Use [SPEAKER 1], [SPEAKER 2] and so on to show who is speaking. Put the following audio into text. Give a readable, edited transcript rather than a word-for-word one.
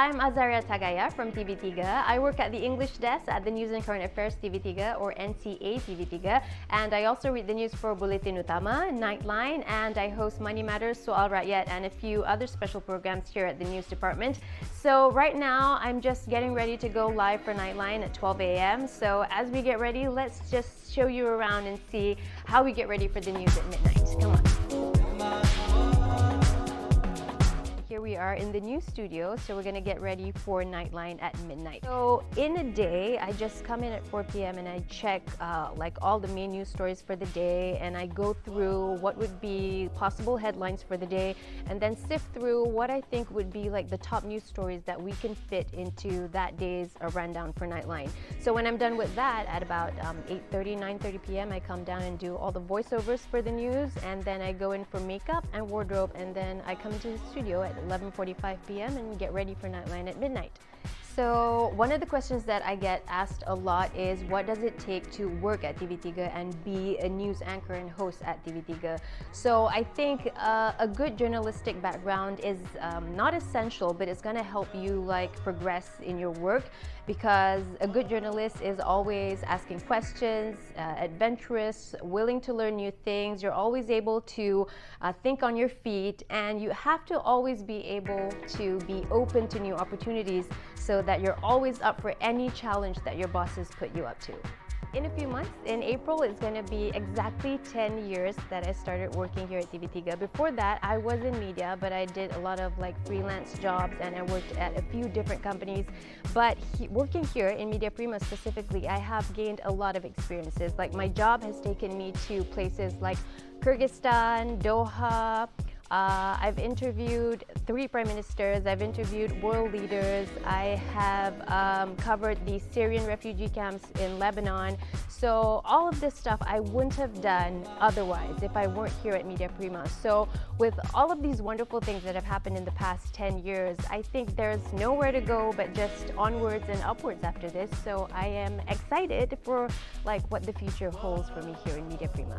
[SPEAKER 1] I'm Azaria Tagaya from TV3. I work at the English desk at the News and Current Affairs TV3 or NCA TV3, and I also read the news for Bulletin Utama, Nightline, and I host Money Matters, Soal Rakyat, and a few other special programs here at the news department. So right now, I'm just getting ready to go live for Nightline at 12 a.m. So as we get ready, let's just show you around and see how we get ready for the news at midnight. Come on. Here we are in the news studio, so we're gonna get ready for Nightline at midnight. So in a day, I just come in at 4 p.m. and I check like all the main news stories for the day, and I go through what would be possible headlines for the day, and then sift through what I think would be like the top news stories that we can fit into that day's rundown for Nightline. So when I'm done with that, at about 8:30, 9:30 p.m., I come down and do all the voiceovers for the news, and then I go in for makeup and wardrobe, and then I come to the studio at 11:45 p.m. and get ready for Nightline at midnight. So one of the questions that I get asked a lot is, what does it take to work at TV3 and be a news anchor and host at TV3? So I think a good journalistic background is not essential, but it's going to help you like progress in your work, because a good journalist is always asking questions, adventurous, willing to learn new things. You're always able to think on your feet, and you have to always be able to be open to new opportunities so that you're always up for any challenge that your bosses put you up to. In a few months, in April, it's going to be exactly 10 years that I started working here at TV3. Before that, I was in media, but I did a lot of like freelance jobs, and I worked at a few different companies. But working here in Media Prima specifically, I have gained a lot of experiences. Like my job has taken me to places like Kyrgyzstan, Doha. I've interviewed 3 prime ministers, I've interviewed world leaders, I have covered the Syrian refugee camps in Lebanon. So all of this stuff I wouldn't have done otherwise if I weren't here at Media Prima. So with all of these wonderful things that have happened in the past 10 years, I think there's nowhere to go but just onwards and upwards after this. So I am excited for like what the future holds for me here in Media Prima.